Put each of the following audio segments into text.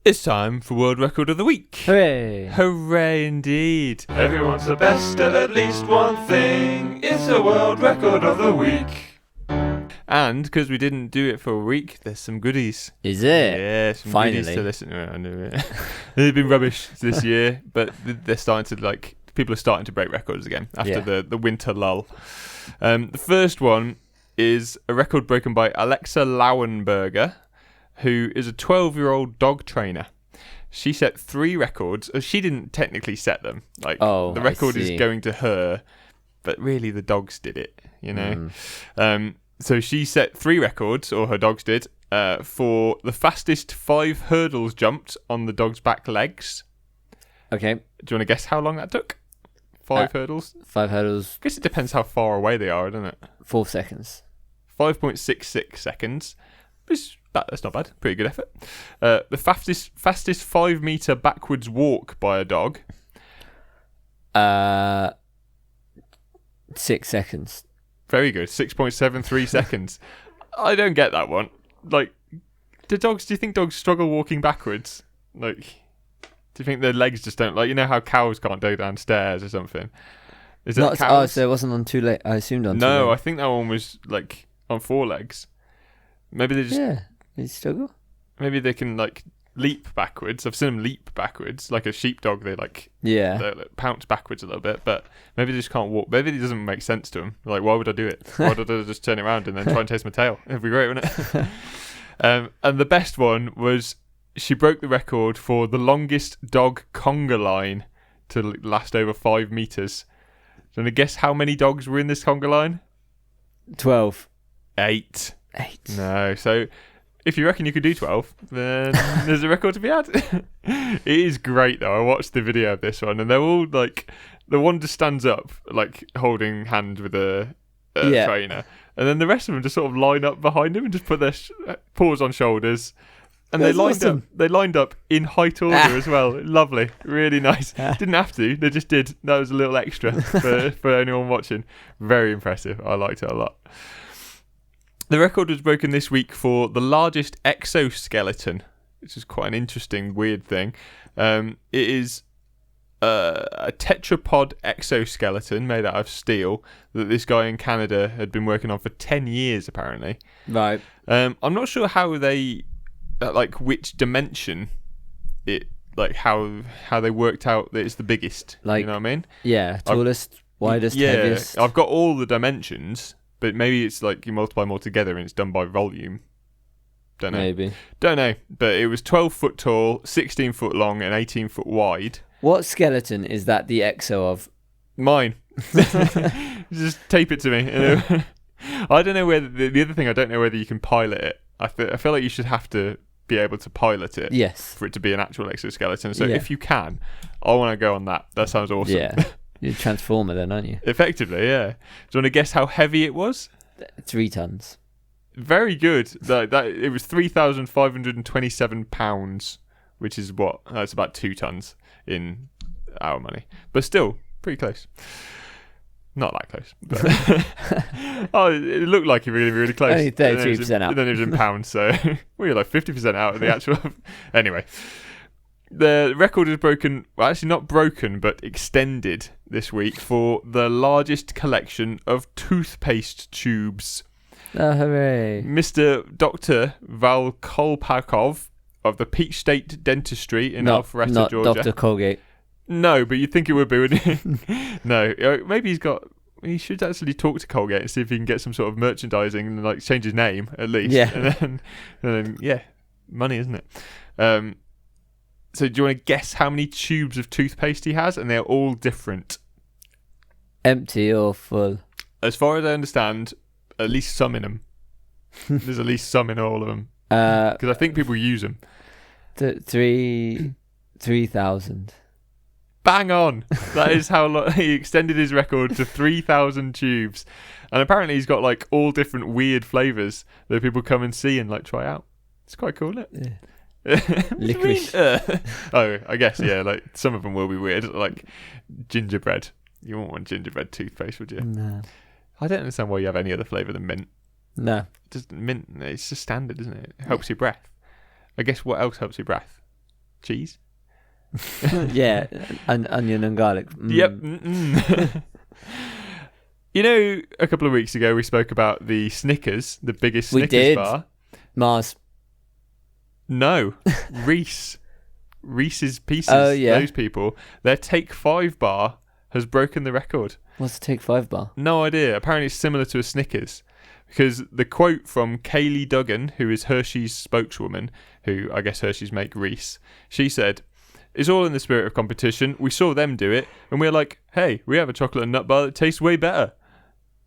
It's time for World Record of the Week. Hooray! Hooray indeed. Everyone's the best at least one thing. It's a world record of the week. And because we didn't do it for a week, there's some goodies. Is it? Yeah, some Finally. goodies to listen to. I knew it. They've been rubbish this year, but they're starting to, people are starting to break records again after the winter lull. The first one is a record broken by Alexa Lauenberger, who is a 12-year-old dog trainer. She set 3 records. She didn't technically set them. The record is going to her, but really the dogs did it, you know? So she set 3 records, or her dogs did, for the fastest 5 hurdles jumped on the dog's back legs. Okay. Do you want to guess how long that took? 5 hurdles? 5 hurdles. I guess it depends how far away they are, doesn't it? 4 seconds. 5.66 seconds. That's not bad. Pretty good effort. The fastest 5-meter backwards walk by a dog. 6 seconds. Very good. 6.73 seconds. I don't get that one. Do you think dogs struggle walking backwards? Do you think their legs just don't, you know how cows can't go downstairs or something? Is that cows? So it wasn't on 2 legs. I assumed on 2 legs. No, I think that one was on 4 legs. Maybe they just... Yeah. They struggle? Maybe they can leap backwards. I've seen them leap backwards. Like a sheepdog, they pounce backwards a little bit, but maybe they just can't walk. Maybe it doesn't make sense to them. Why would I do it? Why did I just turn it around and then try and taste my tail? It'd be great, wouldn't it? And the best one was she broke the record for the longest dog conga line to last over 5 meters. Do you want to guess how many dogs were in this conga line? 12. 8. 8. No, so if you reckon you could do 12, then there's a record to be had. It is great, though. I watched the video of this one, and they're all the one just stands up, holding hands with a trainer, and then the rest of them just sort of line up behind him and just put their paws on shoulders. And That's awesome. They lined up in height order as well. Lovely, really nice. Didn't have to, they just did. That was a little extra for anyone watching. Very impressive. I liked it a lot. The record was broken this week for the largest exoskeleton, which is quite an interesting, weird thing. It is a tetrapod exoskeleton made out of steel that this guy in Canada had been working on for 10 years, apparently. Right. I'm not sure how they, which dimension it, how they worked out that it's the biggest. You know what I mean? Yeah, tallest, widest, heaviest. I've got all the dimensions. But maybe it's you multiply them all together and it's done by volume. Don't know. Maybe. Don't know. But it was 12 foot tall, 16 foot long, and 18 foot wide. What skeleton is that the exo of? Mine. Just tape it to me. I don't know whether... The other thing, I don't know whether you can pilot it. I feel like you should have to be able to pilot it. Yes. For it to be an actual exoskeleton. So if you can, I want to go on that. That sounds awesome. Yeah. You're a transformer then, aren't you? Effectively, yeah. Do you want to guess how heavy it was? 3 tons. Very good. It was 3,527 pounds, which is that's about 2 tons in our money. But still, pretty close. Not that close. But it looked like really, really close. Only 33% out. And then it was in pounds, so we were 50% out of the actual... Anyway. The record is broken, well, actually not broken, but extended this week for the largest collection of toothpaste tubes. Oh, hooray. Mr. Dr. Val Kolpakov of the Peach State Dentistry in Alpharetta, Georgia. Not Dr. Colgate. No, but you'd think it would be, wouldn't you? No, maybe he should actually talk to Colgate and see if he can get some sort of merchandising and change his name at least. Yeah. And then money, isn't it? So do you want to guess how many tubes of toothpaste he has? And they're all different. Empty or full? As far as I understand, at least some in them. There's at least some in all of them. Because I think people use them. 3,000. Bang on! That is how long he extended his record to 3,000 tubes. And apparently he's got all different weird flavours that people come and see and try out. It's quite cool, isn't it? Yeah. Licorice. I guess, yeah. Some of them will be weird, like gingerbread. You won't want gingerbread toothpaste, would you? No. I don't understand why you have any other flavour than mint. No. Just mint. It's just standard, isn't it? It helps your breath. I guess what else helps your breath? cheese. Yeah, onion and garlic. Yep. Mm-mm. You know, a couple of weeks ago we spoke about the Snickers, the biggest We Snickers did. bar. Mars. No, Reese. Reese's Pieces. Oh, yeah. Those people. Their Take 5 bar has broken the record. What's the Take 5 bar? No idea. Apparently it's similar to a Snickers. Because the quote from Kaylee Duggan, who is Hershey's spokeswoman, who I guess Hershey's make Reese, she said, "It's all in the spirit of competition. We saw them do it, and we're like, hey, we have a chocolate and nut bar that tastes way better."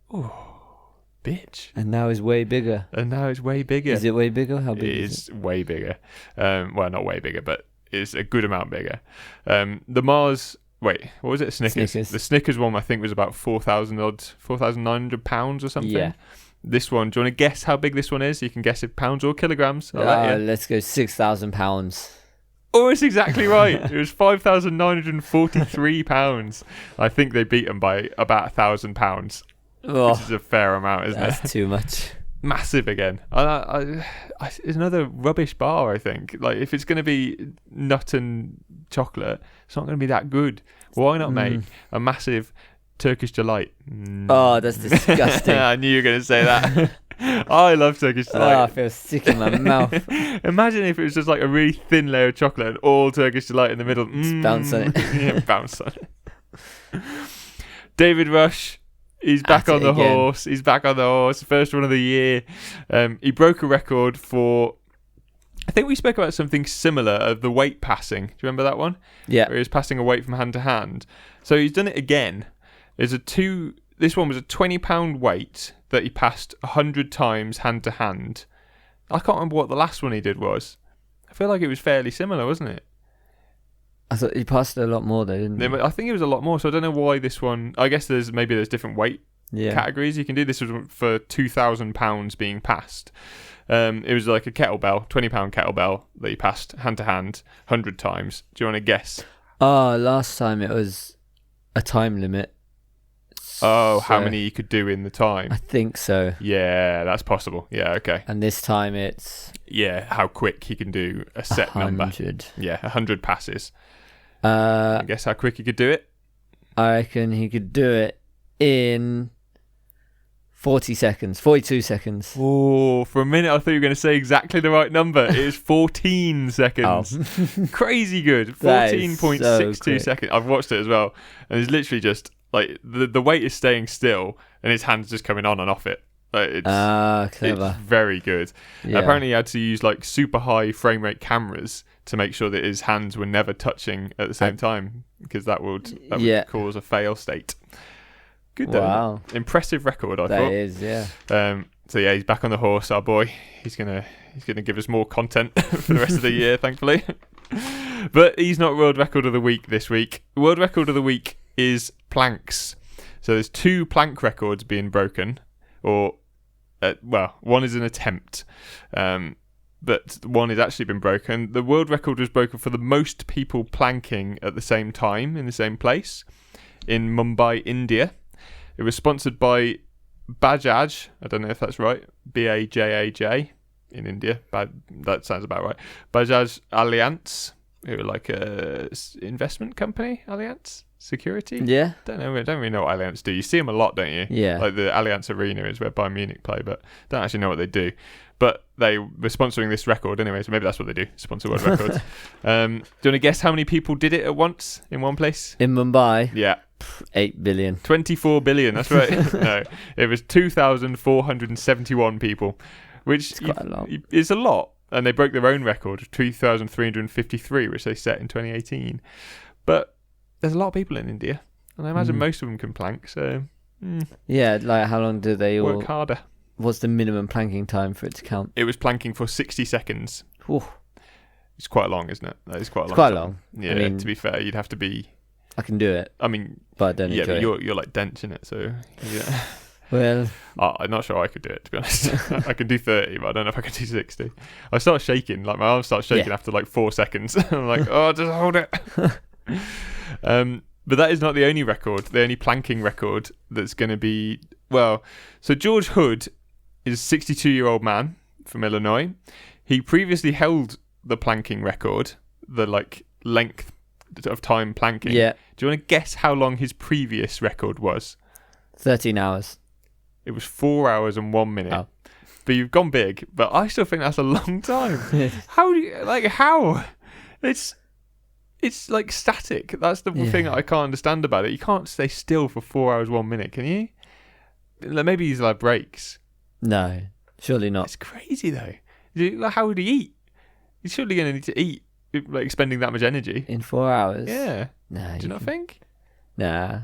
Oh, bitch. And now it's way bigger. And now it's way bigger. Is it way bigger? How big It is is way bigger. Well, not way bigger, but it's a good amount bigger. The Mars... Wait, what was it? Snickers. The Snickers one, I think, was about 4,900 pounds or something. Yeah. This one, do you want to guess how big this one is? You can guess it pounds or kilograms. I'll it? let you. Let's go 6,000 pounds. Oh, it's exactly right. It was 5,943 pounds. I think they beat them by about 1,000 pounds, which is a fair amount, isn't it? That's too much. Massive again. It's another rubbish bar, I think. Like, if it's going to be nut and chocolate, it's not going to be that good. Why not make a massive Turkish Delight? Oh, that's disgusting. I knew you were going to say that. I love Turkish Delight. Oh, I feel sick in my mouth. Imagine if it was just like a really thin layer of chocolate and all Turkish Delight in the middle. Bounce on it. Yeah, bounce on it. David Rush. He's back At on it the again. horse. He's back on the horse. First one of the year. He broke a record for... I think we spoke about something similar of the weight passing. Do you remember that one? Yeah. Where he was passing a weight from hand to hand. So he's done it again. This one was a £20 weight that he passed 100 times hand to hand. I can't remember what the last one he did was. I feel like it was fairly similar, wasn't it? I thought he passed it a lot more though, didn't he? I think it was a lot more, so I don't know why this one... I guess there's different weight Yeah. categories you can do. This was for £2,000 being passed. It was like a kettlebell, £20 kettlebell that he passed hand to hand 100 times. Do you want to guess? Oh, last time it was a time limit. Oh, how So, many you could do in the time? I think so. Yeah, that's possible. Yeah, okay. And this time it's Yeah, how quick he can do a set number. 100. Yeah, 100 passes. I guess how quick he could do it? I reckon he could do it in 42 seconds. Oh, for a minute I thought you were going to say exactly the right number. It is 14 seconds. Crazy good. That is so 14.62 quick. seconds. I've watched it as well. And it's literally just like the weight is staying still and his hand's just coming on and off it. Like, Clever. it's very good. Yeah. Apparently he had to use like super high frame rate cameras to make sure that his hands were never touching at the same time, because that would cause a fail state. Good though. Wow. Impressive record, I That thought. is, yeah. So yeah, he's back on the horse, our boy. He's gonna give us more content for the rest of the year, thankfully. But he's not World Record of the Week this week. World Record of the Week is planks. So there's 2 plank records being broken, or one is an attempt, but one has actually been broken. The world record was broken for the most people planking at the same time in the same place in Mumbai, India. It was sponsored by Bajaj. I don't know if that's right. Bajaj in India. That sounds about right. Bajaj Allianz, who are like a investment company. Allianz Security. Yeah. I don't really know what Allianz do. You see them a lot, don't you? Yeah. Like the Allianz Arena is where Bayern Munich play, but don't actually know what they do. But they were sponsoring this record anyway, so maybe that's what they do, sponsor world records. Do you want to guess how many people did it at once in one place? In Mumbai, Yeah, 8 billion. 24 billion, that's right. No, it was 2,471 people, which It's quite a lot. is a lot. And they broke their own record of 2,353, which they set in 2018. But there's a lot of people in India, and I imagine most of them can plank, so Yeah, like how long do they all... work harder. What's the minimum planking time for it to count? It was planking for 60 seconds. Whew. It's quite long, isn't it? That is quite a It's long. quite time. long. Yeah, I mean, to be fair, you'd have to be... I can do it, I mean, but I don't yeah, enjoy but it. you're like dense in it, so... Yeah. Well, I'm not sure I could do it, to be honest. I can do 30, but I don't know if I can do 60. I start shaking, like my arms start shaking after like 4 seconds. I'm like, oh, just hold it. But that is not the only record, the only planking record that's going to be... Well, so George Hood is a 62-year-old man from Illinois. He previously held the planking record the like length of time planking. Yeah, Do you want to guess how long his previous record was? 13 hours. It was 4 hours and 1 minute. Oh. But you've gone big. But I still think that's a long time. How do you how? It's like static. That's the thing that I can't understand about it. You can't stay still for 4 hours 1 minute, can you? Maybe he's like breaks. No, surely not. It's crazy though. How would he eat? He's surely going to need to eat, like expending that much energy. In 4 hours? Yeah. Nah. Do you not think? Nah.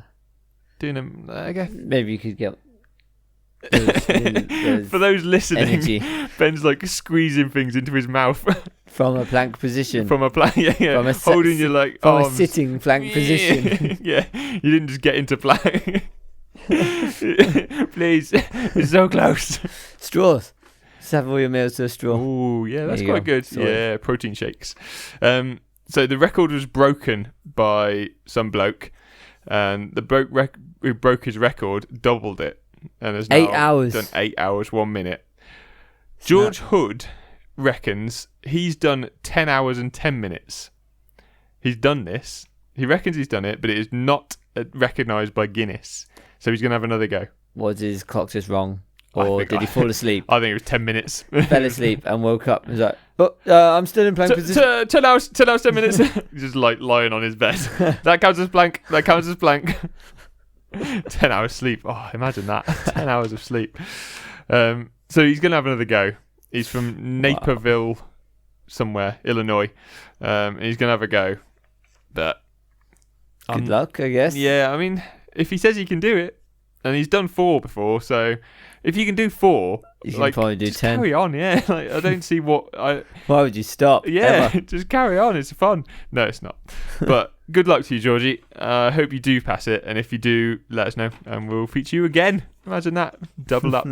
Doing them, I guess. Maybe you could get For those listening, energy Ben's like squeezing things into his mouth from a plank position. from a plank. Yeah, yeah. From a Holding your like from arms. a sitting plank position. Yeah, you didn't just get into plank. Please, it's so close. Straws. Just have all your meals to a straw. Oh, yeah, that's There you quite go. good. Sorry. Yeah, protein shakes. So the record was broken by some bloke, and the bloke who broke his record doubled it, and has now 8 hours. done 8 hours 1 minute. George Hood reckons he's done 10 hours and 10 minutes. He's done this. He reckons he's done it, but it is not recognised by Guinness. So he's going to have another go. Was his clock just wrong? I Or think did he fall asleep? I think it was 10 minutes. Fell asleep and woke up and was like, oh, I'm still in plank position. 10 hours, 10 minutes. He's just like lying on his bed. That counts as blank. 10 hours sleep. Oh, imagine that. 10 hours of sleep. So he's going to have another go. He's from Naperville, somewhere, Illinois. And he's going to have a go. But Good luck, I guess. yeah, I mean, if he says he can do it, and he's done 4 before, so if you can do 4, You can like, probably do just 10. carry on, yeah. Like, I don't see what Why would you stop? yeah, Ever? just carry on. It's fun. No, it's not. But good luck to you, Georgie. I hope you do pass it, and if you do, let us know, and we'll feature you again. Imagine that, doubled up.